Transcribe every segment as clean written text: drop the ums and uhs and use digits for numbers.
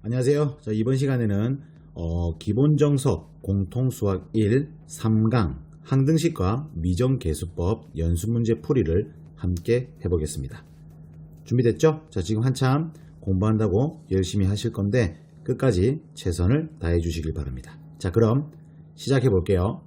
안녕하세요. 자, 이번 시간에는 기본정석 공통수학 1 3강 항등식과 미정계수법 연습문제 풀이를 함께 해보겠습니다. 준비됐죠? 자, 지금 한참 공부한다고 열심히 하실 건데 끝까지 최선을 다해 주시길 바랍니다. 자, 그럼 시작해 볼게요.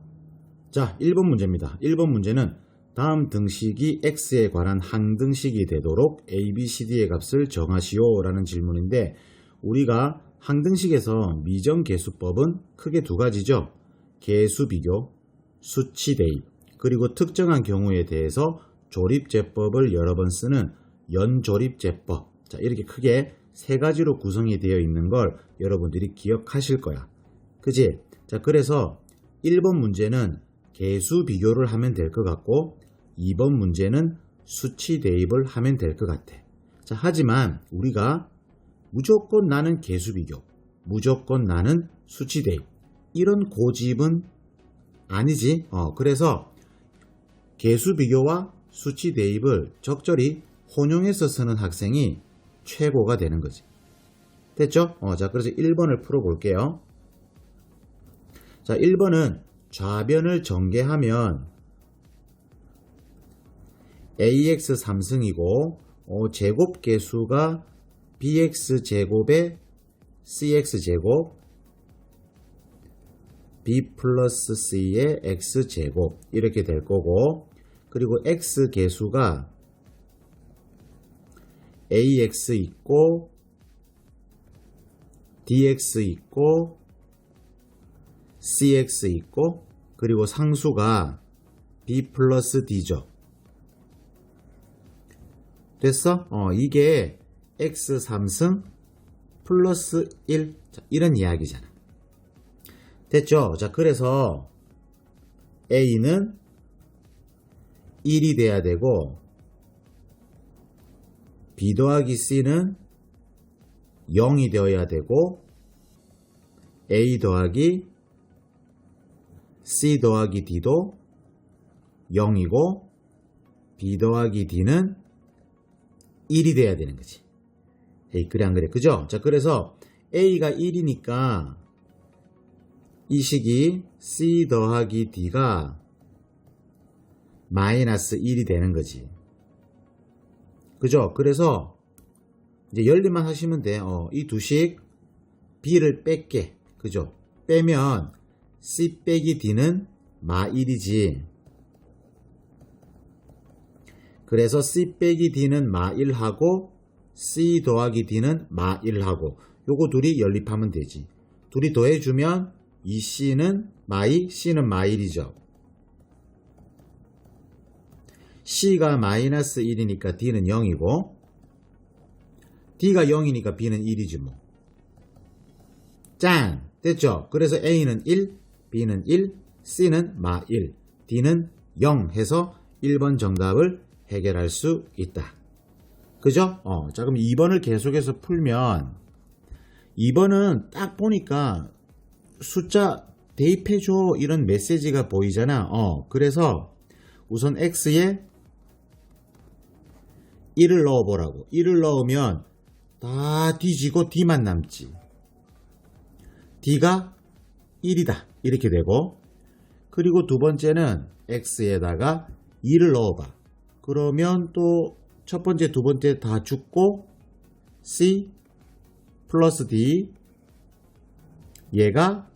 자, 1번 문제입니다. 1번 문제는 다음 등식이 x에 관한 항등식이 되도록 ABCD의 값을 정하시오 라는 질문인데, 우리가 항등식에서 미정계수법은 크게 두 가지죠. 계수비교, 수치대입, 그리고 특정한 경우에 대해서 조립제법을 여러 번 쓰는 연조립제법. 자, 이렇게 크게 세 가지로 구성이 되어 있는 걸 여러분들이 기억하실 거야. 그지? 자, 그래서 1번 문제는 계수비교를 하면 될 것 같고 2번 문제는 수치대입을 하면 될 것 같아. 자, 하지만 우리가 무조건 나는 계수비교, 무조건 나는 수치대입, 이런 고집은 아니지. 그래서 계수비교와 수치대입을 적절히 혼용해서 쓰는 학생이 최고가 되는 거지. 됐죠? 자, 그래서 1번을 풀어볼게요. 자, 1번은 좌변을 전개하면 ax 3승이고 제곱계수가 bx제곱에 cx제곱, b 플러스 c의 x제곱 이렇게 될 거고, 그리고 x계수가 ax 있고 dx 있고 cx 있고, 그리고 상수가 b 플러스 d죠. 됐어? 이게 x 3승 플러스 1, 자, 이런 이야기잖아. 됐죠? 자, 그래서 a는 1이 돼야 되고 b 더하기 c는 0이 되어야 되고 a 더하기 c 더하기 d도 0이고 b 더하기 d는 1이 돼야 되는 거지. 에이, 그래 안 그래? 그죠? 자, 그래서 a가 1이니까 이 식이 c 더하기 d가 마이너스 1이 되는 거지. 그죠? 그래서 이제 열리만 하시면 돼. 이 두 식 b를 뺄게. 그죠? 빼면 c 빼기 d는 마 1이지. 그래서 c 빼기 d는 마 1하고 c 더하기 d는 마 1하고 요거 둘이 연립하면 되지. 둘이 더해주면 이 c는 마2, c는 마 1이죠. c가 마이너스 1이니까 d는 0이고 d가 0이니까 b는 1이지 뭐. 짠! 됐죠? 그래서 a는 1, b는 1, c는 마 1, d는 0 해서 1번 정답을 해결할 수 있다. 그죠? 자, 그럼 2번을 계속해서 풀면 2번은 딱 보니까 숫자 대입해줘 이런 메시지가 보이잖아. 그래서 우선 x에 1을 넣어보라고. 1을 넣으면 다 뒤지고 d만 남지. d가 1이다 이렇게 되고, 그리고 두 번째는 x에다가 2를 넣어봐. 그러면 또 첫 번째, 두 번째 다 죽고 c 플러스 d, 얘가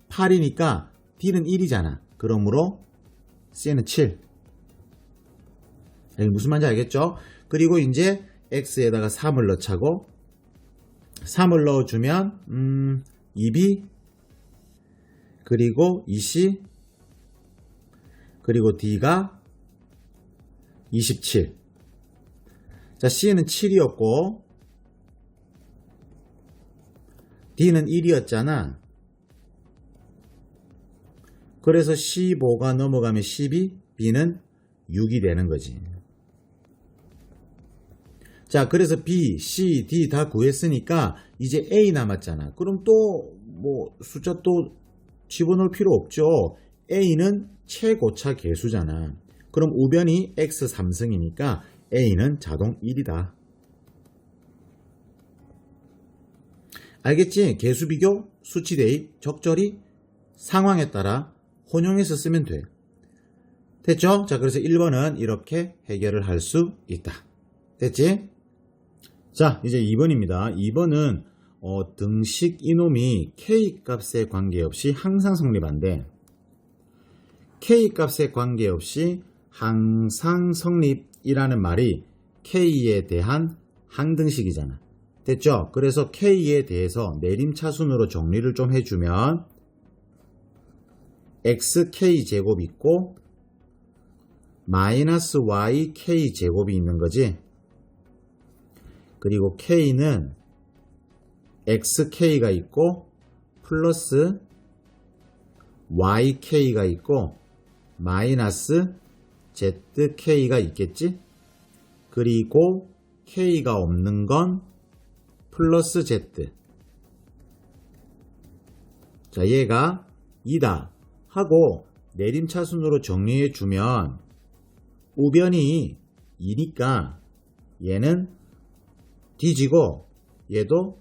8이니까 d는 1이잖아. 그러므로 c는 7. 무슨 말인지 알겠죠? 그리고 이제 x에다가 3을 넣자고, 3을 넣어주면 2b, 그리고 2c, 그리고 d가 27. 자, c는 7이었고 D는 1이었잖아. 그래서 15가 넘어가면 12, B는 6이 되는 거지. 자, 그래서 B, C, D 다 구했으니까 이제 A 남았잖아. 그럼 또 뭐 숫자 또 집어넣을 필요 없죠. A는 최고차 개수잖아. 그럼 우변이 X 3승이니까 A는 자동 1이다. 알겠지? 개수 비교, 수치 대입, 적절히 상황에 따라 혼용해서 쓰면 돼. 됐죠? 자, 그래서 1번은 이렇게 해결을 할 수 있다. 됐지? 자, 이제 2번입니다. 2번은 등식 이놈이 K값에 관계없이 항상 성립한데, K값에 관계없이 항상 성립이라는 말이 K에 대한 항등식이잖아. 됐죠? 그래서 K에 대해서 내림차순으로 정리를 좀 해주면 XK제곱 있고 마이너스 YK제곱이 있는 거지. 그리고 K는 XK가 있고 플러스 YK가 있고 마이너스 ZK가 있겠지? 그리고 K가 없는 건 플러스 Z. 자, 얘가 2다 하고 내림차순으로 정리해주면 우변이 2니까 얘는 뒤지고 얘도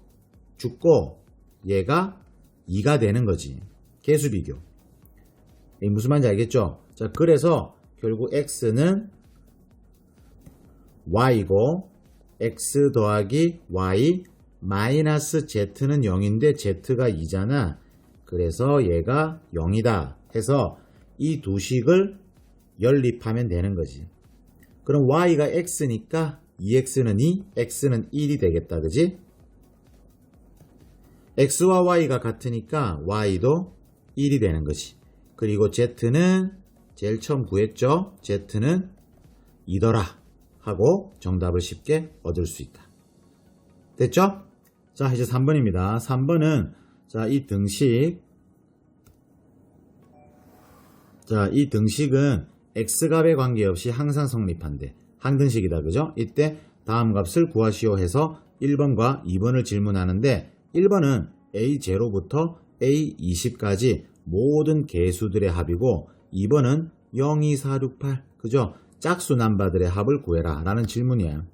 죽고 얘가 2가 되는 거지. 개수 비교. 무슨 말인지 알겠죠? 자, 그래서 결국 X는 Y고 X 더하기 Y 마이너스 Z는 0인데 Z가 2잖아. 그래서 얘가 0이다 해서 이 두 식을 연립하면 되는 거지. 그럼 Y가 X니까 2X는 2, X는 1이 되겠다. 그지? X와 Y가 같으니까 Y도 1이 되는 거지. 그리고 Z는 제일 처음 구했죠? Z는 2더라 하고 정답을 쉽게 얻을 수 있다. 됐죠? 자, 이제 3번입니다. 3번은 자, 이 등식은 X값에 관계없이 항상 성립한대. 항등식이다. 그죠? 이때 다음 값을 구하시오 해서 1번과 2번을 질문하는데 1번은 A0부터 A20까지 모든 개수들의 합이고 2번은 0, 2, 4, 6, 8 그죠? 짝수 넘버들의 합을 구해라 라는 질문이에요.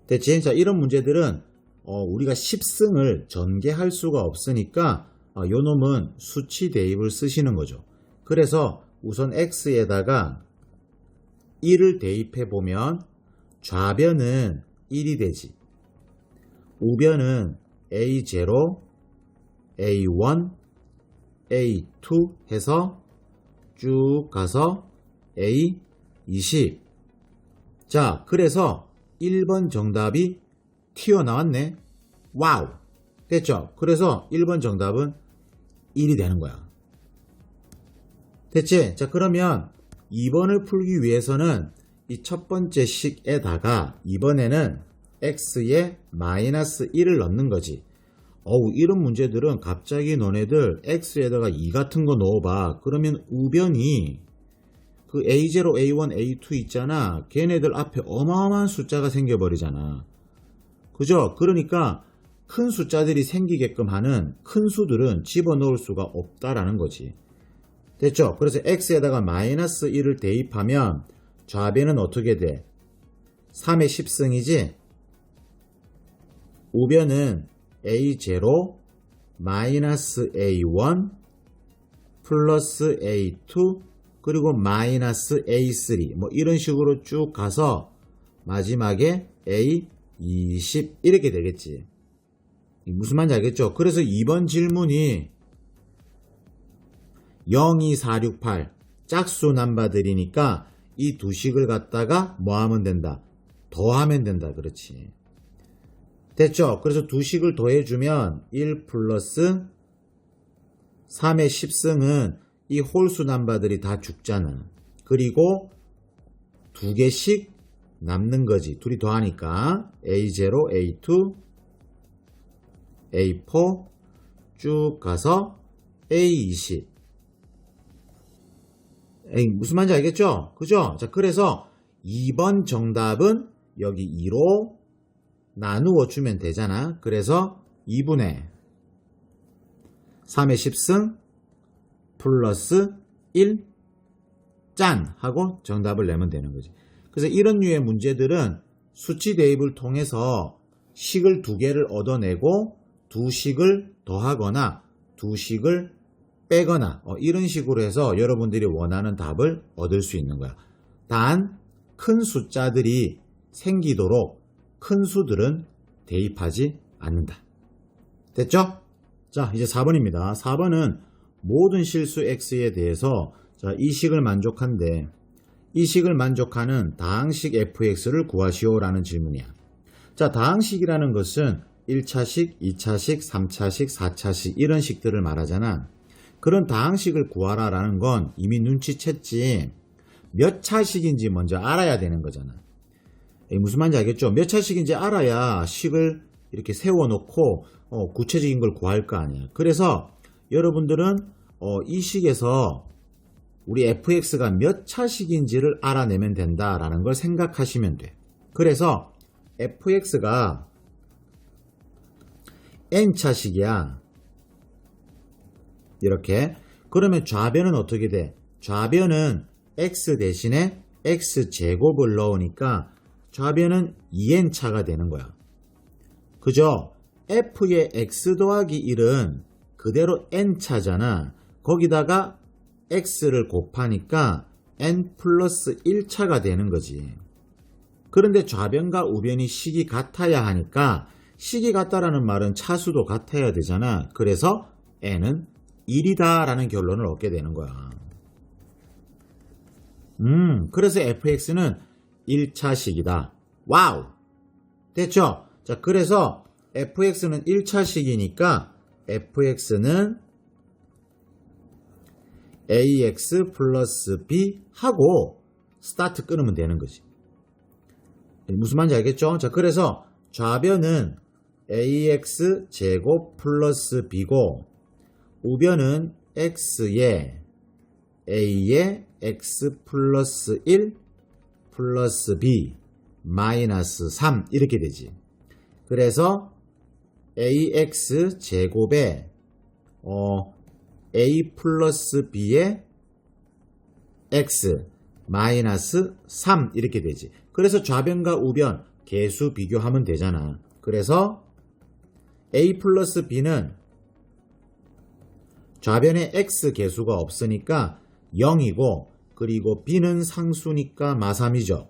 됐지? 자, 이런 문제들은 우리가 10승을 전개할 수가 없으니까 요 놈은 수치 대입을 쓰시는 거죠. 그래서 우선 X에다가 1을 대입해 보면 좌변은 1이 되지. 우변은 A0, A1, A2 해서 쭉 가서 A20. 자, 그래서 1번 정답이 튀어나왔네. 와우. 됐죠? 그래서 1번 정답은 1이 되는 거야. 됐지? 자, 그러면 2번을 풀기 위해서는 이 첫 번째 식에다가 이번에는 x에 마이너스 1을 넣는 거지. 이런 문제들은 갑자기 너네들 x에다가 2 같은 거 넣어봐. 그러면 우변이 그 A0, A1, A2 있잖아. 걔네들 앞에 어마어마한 숫자가 생겨버리잖아. 그죠? 그러니까 큰 숫자들이 생기게끔 하는 큰 수들은 집어넣을 수가 없다라는 거지. 됐죠? 그래서 x에다가 마이너스 1을 대입하면 좌변은 어떻게 돼? 3의 10승이지? 우변은 A0 마이너스 A1 플러스 A2 그리고 마이너스 A3 뭐 이런 식으로 쭉 가서 마지막에 A20 이렇게 되겠지. 무슨 말인지 알겠죠? 그래서 이번 질문이 0, 2, 4, 6, 8 짝수 넘버들이니까 이 두 식을 갖다가 뭐 하면 된다? 더하면 된다. 그렇지. 됐죠? 그래서 두 식을 더해주면 1 플러스 3의 10승은 이 홀수 넘버들이 다 죽잖아. 그리고 두 개씩 남는 거지. 둘이 더하니까 A0, A2, A4, 쭉 가서 A20. 무슨 말인지 알겠죠? 그죠? 자, 그래서 2번 정답은 여기 2로 나누어 주면 되잖아. 그래서 2분의 3의 10승 플러스 1 짠! 하고 정답을 내면 되는 거지. 그래서 이런 류의 문제들은 수치 대입을 통해서 식을 두 개를 얻어내고 두 식을 더하거나 두 식을 빼거나 이런 식으로 해서 여러분들이 원하는 답을 얻을 수 있는 거야. 단 큰 숫자들이 생기도록 큰 수들은 대입하지 않는다. 됐죠? 자, 이제 4번입니다. 4번은 모든 실수 x에 대해서 자, 이 식을 만족한데 이 식을 만족하는 다항식 fx를 구하시오라는 질문이야. 자, 다항식이라는 것은 1차식, 2차식, 3차식, 4차식 이런 식들을 말하잖아. 그런 다항식을 구하라라는 건 이미 눈치챘지 몇 차식인지 먼저 알아야 되는 거잖아. 무슨 말인지 알겠죠? 몇 차식인지 알아야 식을 이렇게 세워놓고 구체적인 걸 구할 거 아니야. 그래서 여러분들은 이 식에서 우리 fx가 몇 차식인지를 알아내면 된다라는 걸 생각하시면 돼. 그래서 fx가 n차식이야. 이렇게. 그러면 좌변은 어떻게 돼? 좌변은 x 대신에 x제곱을 넣으니까 좌변은 2n차가 되는 거야. 그죠? f의 x 더하기 1은 그대로 n차잖아. 거기다가 x를 곱하니까 n 플러스 1차가 되는 거지. 그런데 좌변과 우변이 식이 같아야 하니까 식이 같다라는 말은 차수도 같아야 되잖아. 그래서 n은 1이다 라는 결론을 얻게 되는 거야. 그래서 fx는 1차식이다. 와우! 됐죠? 자, 그래서 fx는 1차식이니까 fx는 ax 플러스 b 하고 스타트 끊으면 되는 거지. 무슨 말인지 알겠죠? 자, 그래서 좌변은 ax 제곱 플러스 b고 우변은 x에 a에 x 플러스 1 플러스 b 마이너스 3 이렇게 되지. 그래서 ax 제곱에 a 플러스 b에 x 마이너스 3 이렇게 되지. 그래서 좌변과 우변 개수 비교하면 되잖아. 그래서 a 플러스 b는 좌변에 x 개수가 없으니까 0이고 그리고 b는 상수니까 마삼이죠.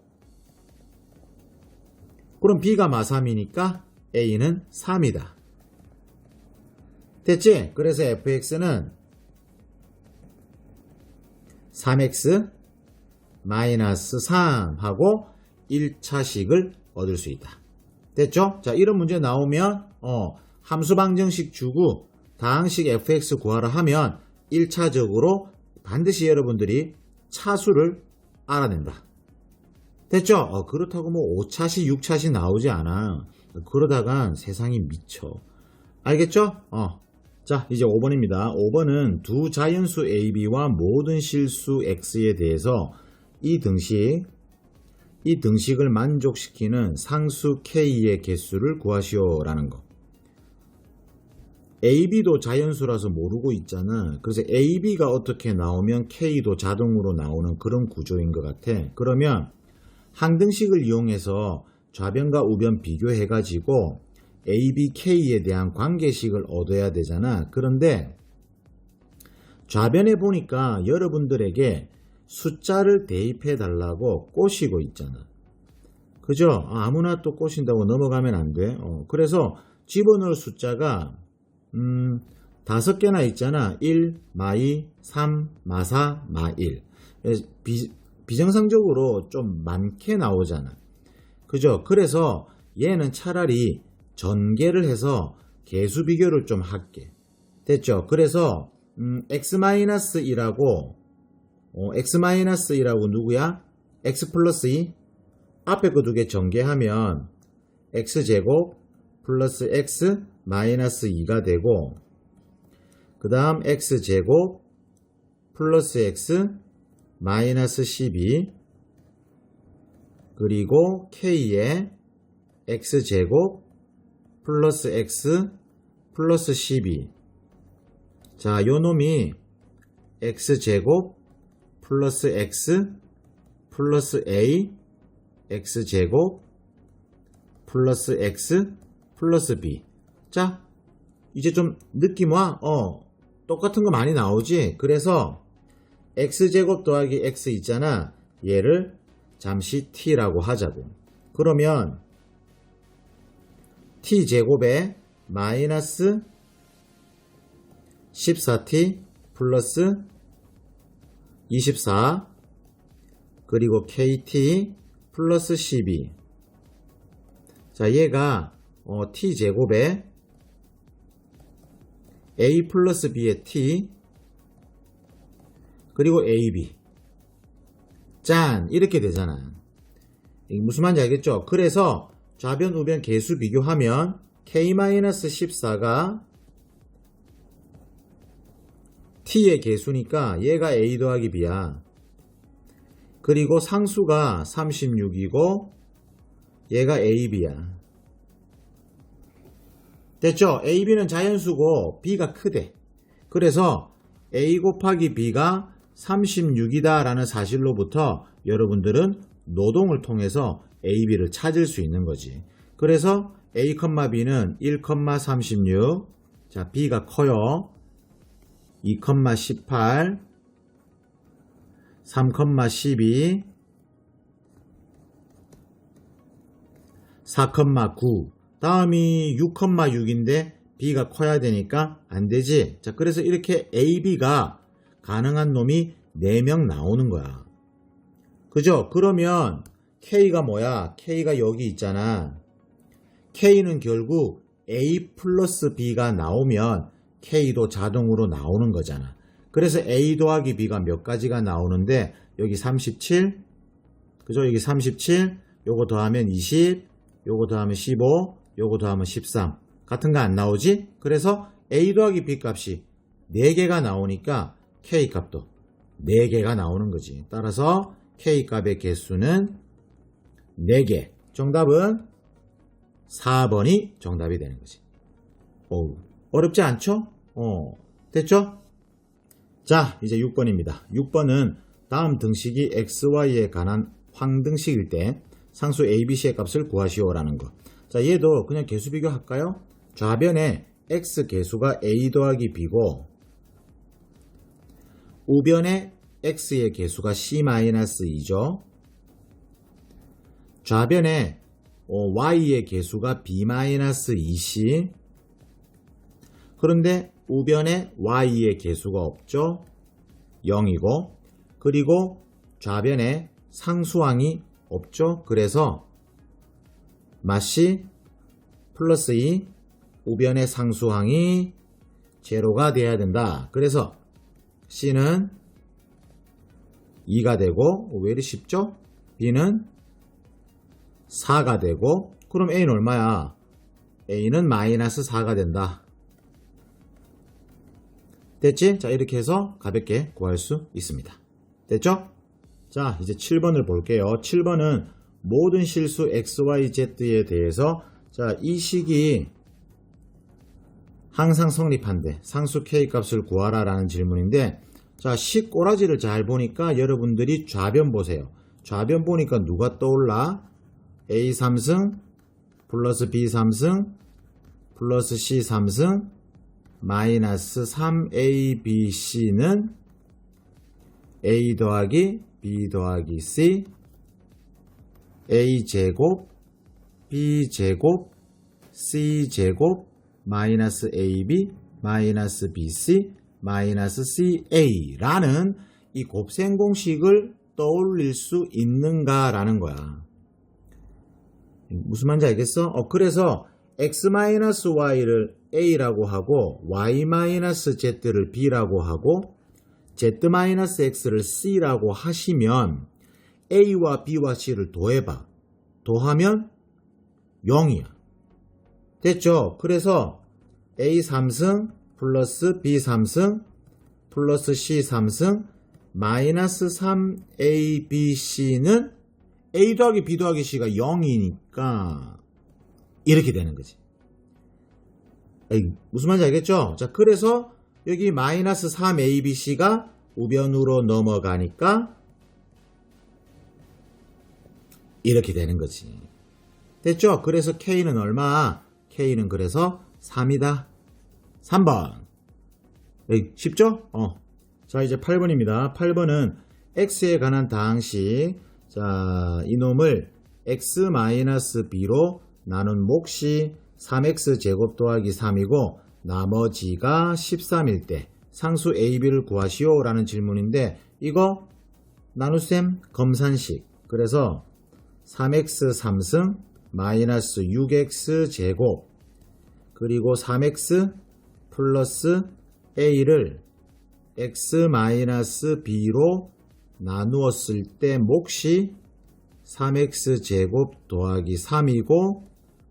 그럼 b가 마삼이니까 a는 3이다. 됐지? 그래서 fx는 3x 마이너스 3 하고 1차식을 얻을 수 있다. 됐죠? 자, 이런 문제 나오면 함수 방정식 주고 다항식 fx 구하라 하면 1차적으로 반드시 여러분들이 차수를 알아낸다. 됐죠? 그렇다고 뭐 5차식, 6차식 나오지 않아. 그러다간 세상이 미쳐. 알겠죠? 자, 이제 5번입니다. 5번은 두 자연수 AB와 모든 실수 X에 대해서 이 등식을 만족시키는 상수 K의 개수를 구하시오라는 거. AB도 자연수라서 모르고 있잖아. 그래서 AB가 어떻게 나오면 K도 자동으로 나오는 그런 구조인 것 같아. 그러면 항등식을 이용해서 좌변과 우변 비교해가지고 AB, K에 대한 관계식을 얻어야 되잖아. 그런데 좌변에 보니까 여러분들에게 숫자를 대입해 달라고 꼬시고 있잖아. 그죠? 아무나 또 꼬신다고 넘어가면 안 돼. 그래서 집어넣을 숫자가 5개나 있잖아. 1, 마2, 3, 마4, 마1. 비정상적으로 좀 많게 나오잖아. 그죠? 그래서 얘는 차라리 전개를 해서 개수 비교를 좀 할게. 됐죠? 그래서 x-2라고 x-2라고 누구야? x 플러스 2 앞에 거 두 개 전개하면 x제곱 플러스 x 마이너스 2가 되고 그 다음 x제곱 플러스 x 마이너스 12 그리고 k에 x제곱 플러스 x 플러스 12 자, 요 놈이 x제곱 플러스 x 플러스 a x제곱 플러스 x 플러스 b 자, 이제 좀 느낌 와? 똑같은 거 많이 나오지? 그래서 x제곱 더하기 x 있잖아. 얘를 잠시 t라고 하자고. 그러면 t제곱에 마이너스 14t 플러스 24 그리고 kt 플러스 12 자, 얘가 t제곱에 a 플러스 b의 t 그리고 ab 짠 이렇게 되잖아. 이게 무슨 말인지 알겠죠? 그래서 좌변 우변 계수 비교하면 k-14가 t의 계수니까 얘가 a 더하기 b야. 그리고 상수가 36이고 얘가 ab야. 됐죠? ab는 자연수고 b가 크대. 그래서 a 곱하기 b가 36이다 라는 사실로부터 여러분들은 노동을 통해서 ab를 찾을 수 있는 거지. 그래서 a, b는 1,36 자, b가 커요. 2,18 3,12 4,9 다음이 6,6인데 b가 커야 되니까 안 되지. 자, 그래서 이렇게 a, b가 가능한 놈이 4명 나오는 거야. 그죠? 그러면 k가 뭐야? k가 여기 있잖아. k는 결국 a 플러스 b가 나오면 k도 자동으로 나오는 거잖아. 그래서 a 더하기 b가 몇 가지가 나오는데 여기 37 그죠? 여기 37 요거 더하면 20 요거 더하면 15 요거 더하면 13 같은 거 안 나오지? 그래서 a 더하기 b 값이 4개가 나오니까 k 값도 4개가 나오는 거지. 따라서 k 값의 개수는 4개. 정답은 4번이 정답이 되는 거지. 어렵지 않죠? 됐죠? 자, 이제 6번입니다. 6번은 다음 등식이 xy에 관한 황등식일 때 상수 abc의 값을 구하시오라는 거. 자, 얘도 그냥 개수 비교할까요? 좌변에 x 개수가 a 더하기 b고 우변에 x의 개수가 c-2죠. 좌변에 y의 개수가 b-2c 그런데 우변에 y의 개수가 없죠. 0이고 그리고 좌변에 상수항이 없죠. 그래서 마씨 플러스 2 우변의 상수항이 제로가 돼야 된다. 그래서 C는 2가 되고 왜 이리 쉽죠? B는 4가 되고 그럼 A는 얼마야? A는 마이너스 4가 된다. 됐지? 자, 이렇게 해서 가볍게 구할 수 있습니다. 됐죠? 자, 이제 7번을 볼게요. 7번은 모든 실수 XYZ에 대해서 자, 이 식이 항상 성립한대. 상수 K 값을 구하라 라는 질문인데 자, 식 꼬라지를 잘 보니까 여러분들이 좌변 보세요. 좌변 보니까 누가 떠올라? A 3승 플러스 B 3승 플러스 C 3승 마이너스 3ABC는 A 더하기 B 더하기 C A제곱 B제곱 C제곱 마이너스 AB 마이너스 BC 마이너스 CA 라는 이 곱셈 공식을 떠올릴 수 있는가 라는 거야. 무슨 말인지 알겠어? 그래서 x-y를 a라고 하고 y-z를 b라고 하고 z-x를 c라고 하시면 a와 b와 c를 더해봐. 더하면 0이야. 됐죠? 그래서 a 3승 플러스 B 3승 플러스 C 3승 마이너스 3A, B, C는 A 더하기 B 더하기 C가 0이니까 이렇게 되는 거지. 무슨 말인지 알겠죠? 자, 그래서 여기 마이너스 3A, B, C가 우변으로 넘어가니까 이렇게 되는 거지. 됐죠? 그래서 K는 얼마? K는 그래서 3이다. 3번. 쉽죠? 자, 이제 8번입니다. 8번은 X에 관한 다항식. 자, 이놈을 X-B로 나눈 몫이 3X 제곱 더하기 3이고 나머지가 13일 때 상수 A, B를 구하시오 라는 질문인데 이거 나눗셈 검산식. 그래서 3X 3승 마이너스 6X 제곱 그리고 3X 플러스 A를 X-B로 나누었을 때 몫이 3X 제곱 더하기 3이고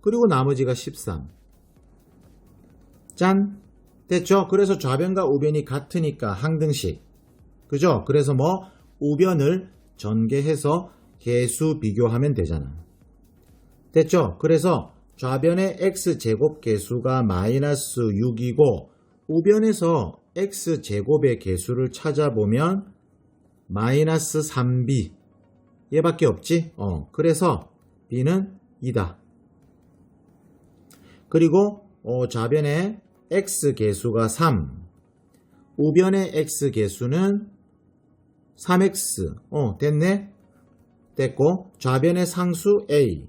그리고 나머지가 13. 짠! 됐죠? 그래서 좌변과 우변이 같으니까 항등식. 그죠? 그래서 뭐 우변을 전개해서 개수 비교하면 되잖아. 됐죠? 그래서 좌변의 X제곱 개수가 마이너스 6이고 우변에서 X제곱의 개수를 찾아보면 마이너스 3B 얘밖에 없지? 그래서 B는 2다. 그리고 좌변의 X개수가 3 우변의 X개수는 3X 됐네? 됐고 좌변의 상수 A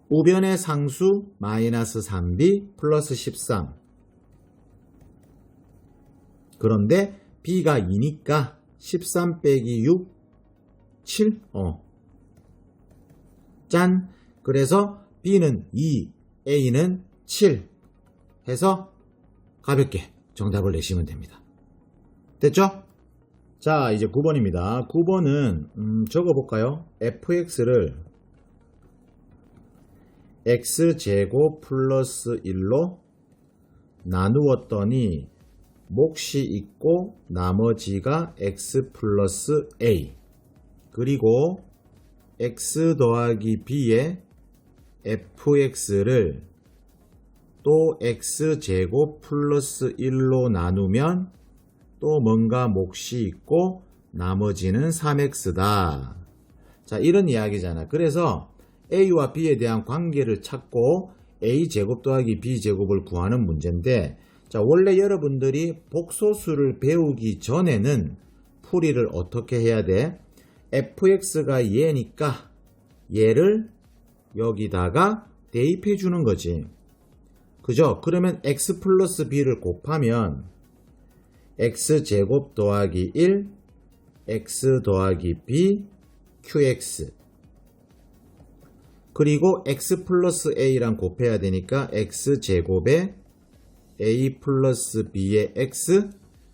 우변의 상수 마이너스 3B 플러스 13 그런데 B가 2니까 13 빼기 6 7 짠! 그래서 B는 2 A는 7 해서 가볍게 정답을 내시면 됩니다. 됐죠? 자, 이제 9번입니다. 9번은 적어볼까요? fx를 x제곱 플러스 1로 나누었더니 몫이 있고 나머지가 x 플러스 a 그리고 x 더하기 b의 fx를 또 x제곱 플러스 1로 나누면 또 뭔가 몫이 있고 나머지는 3x다. 자, 이런 이야기잖아. 그래서 a와 b에 대한 관계를 찾고 a제곱 더하기 b제곱을 구하는 문제인데 자, 원래 여러분들이 복소수를 배우기 전에는 풀이를 어떻게 해야 돼? fx가 얘니까 얘를 여기다가 대입해 주는 거지. 그죠? 그러면 x 플러스 b를 곱하면 x제곱 더하기 1 x 더하기 b qx 그리고 x 플러스 a랑 곱해야 되니까 x제곱에 a 플러스 b의 x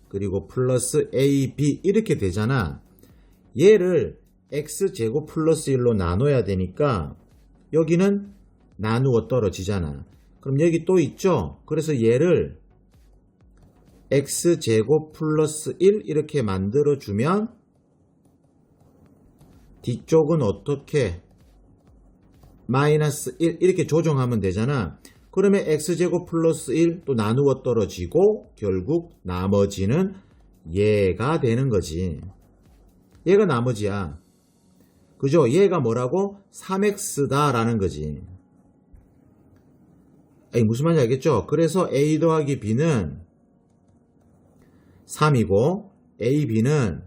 그리고 플러스 ab 이렇게 되잖아. 얘를 x제곱 플러스 1로 나눠야 되니까 여기는 나누어 떨어지잖아. 그럼 여기 또 있죠? 그래서 얘를 x제곱 플러스 1 이렇게 만들어주면 뒤쪽은 어떻게 마이너스 1 이렇게 조정하면 되잖아. 그러면 x제곱 플러스 1 또 나누어 떨어지고 결국 나머지는 얘가 되는 거지. 얘가 나머지야. 그죠? 얘가 뭐라고? 3x다 라는 거지. 무슨 말인지 알겠죠? 그래서 a 더하기 b는 3이고 a, b는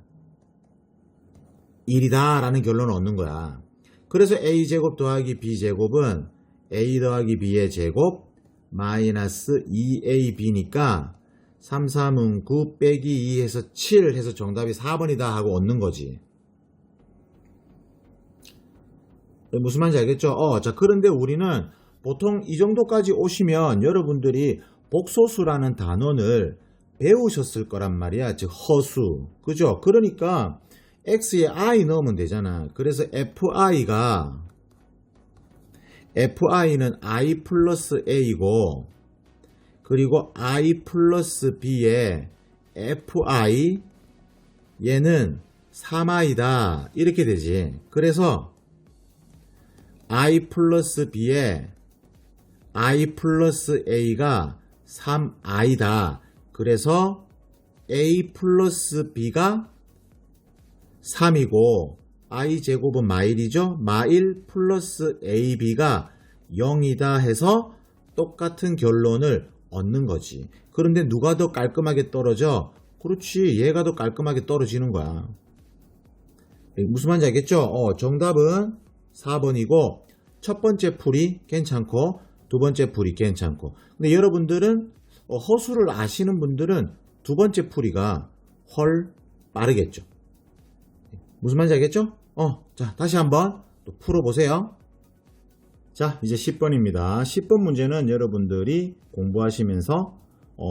1이다 라는 결론을 얻는 거야. 그래서 a제곱 더하기 b제곱은 a 더하기 b의 제곱 마이너스 2ab니까 3, 3은 9 빼기 2 해서 7 해서 정답이 4번이다 하고 얻는 거지. 무슨 말인지 알겠죠? 자, 그런데 우리는 보통 이 정도까지 오시면 여러분들이 복소수라는 단원을 배우셨을 거란 말이야. 즉 허수. 그죠? 그러니까 x에 i 넣으면 되잖아. 그래서 fi는 i 플러스 a고 그리고 I 플러스 B의 fi 얘는 3i다 이렇게 되지. 그래서 I 플러스 B의 I 플러스 A가 3i다. 그래서 A 플러스 B가 3이고 I 제곱은 마일이죠. 마일 플러스 AB가 0이다 해서 똑같은 결론을 얻는 거지. 그런데 누가 더 깔끔하게 떨어져? 그렇지, 얘가 더 깔끔하게 떨어지는 거야. 무슨 말인지 알겠죠? 정답은 4번이고 첫 번째 풀이 괜찮고 두 번째 풀이 괜찮고. 근데 여러분들은 허수를 아시는 분들은 두 번째 풀이가 훨 빠르겠죠. 무슨 말인지 알겠죠? 자, 다시 한번 또 풀어보세요. 자, 이제 10번입니다. 10번 문제는 여러분들이 공부하시면서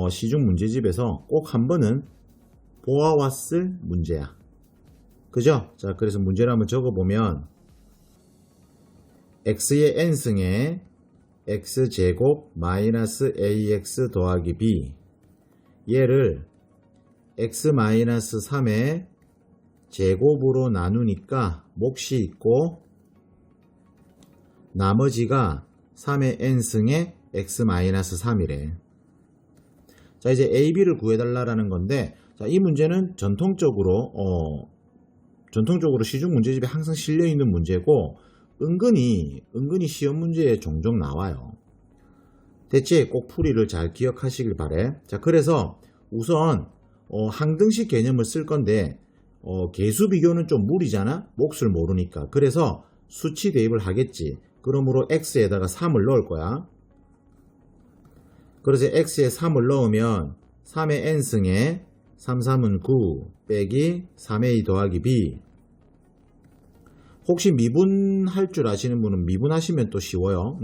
시중 문제집에서 꼭 한 번은 보아왔을 문제야. 그죠? 자, 그래서 문제를 한번 적어보면 x의 n승에 x제곱 마이너스 ax 더하기 b 얘를 x 마이너스 3의 제곱으로 나누니까 몫이 있고 나머지가 3의 n승의 x 마이너스 3이래. 자, 이제 AB를 구해달라는 건데, 자, 이 문제는 전통적으로 시중 문제집에 항상 실려있는 문제고, 은근히 시험 문제에 종종 나와요. 대체 꼭 풀이를 잘 기억하시길 바래. 자, 그래서 우선, 항등식 개념을 쓸 건데, 개수 비교는 좀 무리잖아? 몫을 모르니까. 그래서 수치 대입을 하겠지. 그러므로 x에다가 3을 넣을 거야. 그래서 x에 3을 넣으면 3의 n승에 3, 3은 9 빼기 3a 더하기 b. 혹시 미분할 줄 아시는 분은 미분하시면 또 쉬워요.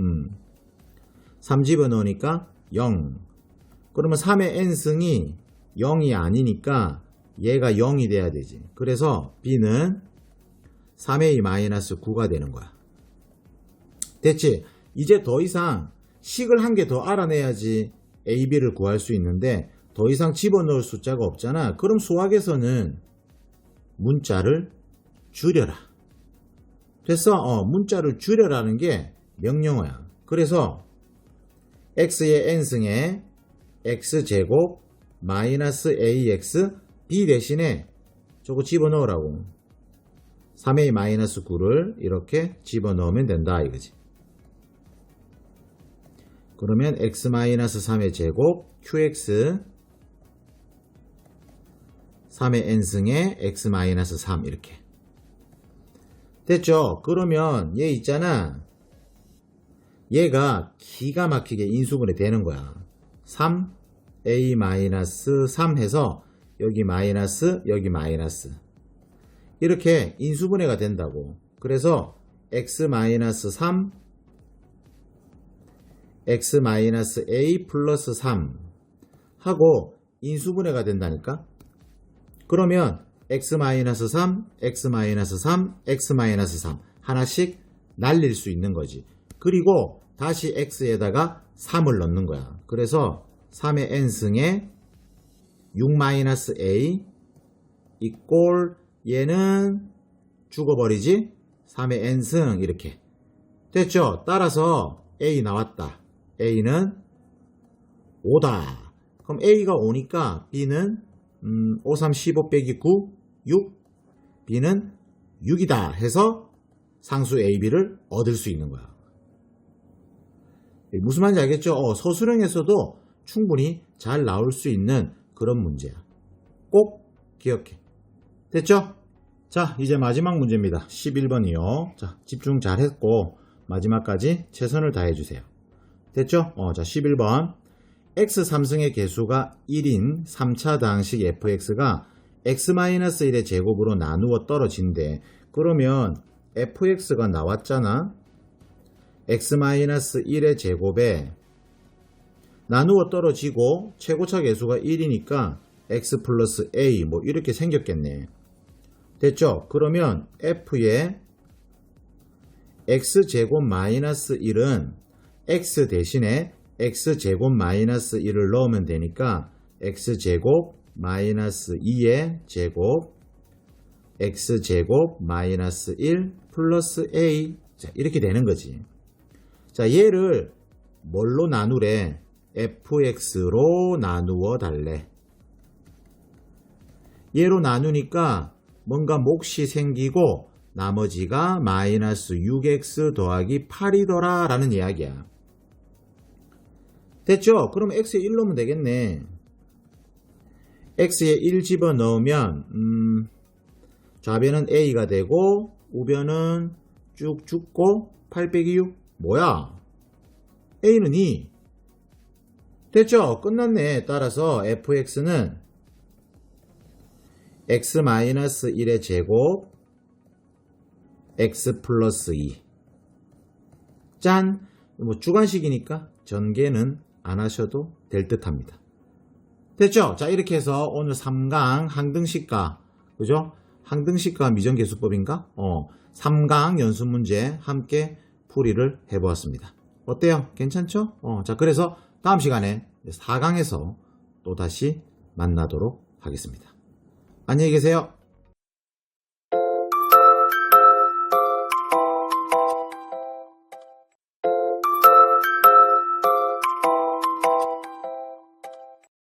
3 집어넣으니까 0. 그러면 3의 n승이 0이 아니니까 얘가 0이 돼야 되지. 그래서 b는 3a-9가 되는 거야. 됐지? 이제 더 이상 식을 한 개 더 알아내야지 a, b를 구할 수 있는데 더 이상 집어넣을 숫자가 없잖아. 그럼 수학에서는 문자를 줄여라. 됐어? 문자를 줄여라는 게 명령어야. 그래서 x의 n승에 x제곱 마이너스 ax b 대신에 저거 집어넣으라고. 3a-9를 이렇게 집어넣으면 된다 이거지. 그러면 x-3의 제곱 qx 3의 n승에 x-3 이렇게 됐죠? 그러면 얘 있잖아, 얘가 기가 막히게 인수분해 되는 거야. 3a-3 해서 여기 마이너스 여기 마이너스 이렇게 인수분해가 된다고. 그래서 x-3 x-a 플러스 3 하고 인수분해가 된다니까. 그러면 x-3 x-3 x-3 하나씩 날릴 수 있는 거지. 그리고 다시 x에다가 3을 넣는 거야. 그래서 3의 n승에 6-a 이꼴 얘는 죽어버리지. 3의 n승 이렇게 됐죠? 따라서 a 나왔다. a는 5다. 그럼 a가 5니까 b는 5, 3, 15 빼기 9, 6. b는 6이다 해서 상수 ab를 얻을 수 있는 거야. 무슨 말인지 알겠죠? 서술형에서도 충분히 잘 나올 수 있는 그런 문제야. 꼭 기억해. 됐죠? 자, 이제 마지막 문제입니다. 11번이요. 자, 집중 잘 했고 마지막까지 최선을 다해주세요. 됐죠? 자, 11번. x3승의 개수가 1인 3차 다항식 fx가 x-1의 제곱으로 나누어 떨어진대. 그러면 fx가 나왔잖아. x-1의 제곱에 나누어 떨어지고 최고차 개수가 1이니까 x 플러스 a 뭐 이렇게 생겼겠네. 됐죠? 그러면 f의 x제곱 마이너스 1은 x 대신에 x제곱 마이너스 1을 넣으면 되니까 x제곱 마이너스 2의 제곱 x제곱 마이너스 1 플러스 a. 자, 이렇게 되는 거지. 자, 얘를 뭘로 나누래? fx로 나누어 달래. 얘로 나누니까 뭔가 몫이 생기고 나머지가 마이너스 6x 더하기 8이더라 라는 이야기야. 됐죠? 그럼 x에 1 넣으면 되겠네. x에 1 집어넣으면 좌변은 a가 되고 우변은 쭉 죽고 8 빼기 6 뭐야? a는 2. 됐죠? 끝났네. 따라서 fx는 x-1의 제곱 x 플러스 2. 짠! 뭐 주관식이니까 전개는 안 하셔도 될 듯 합니다. 됐죠? 자, 이렇게 해서 오늘 3강 항등식과, 그죠? 항등식과 미정계수법인가? 3강 연습문제 함께 풀이를 해보았습니다. 어때요? 괜찮죠? 자, 그래서 다음 시간에 4강에서 또 다시 만나도록 하겠습니다. 안녕히 계세요.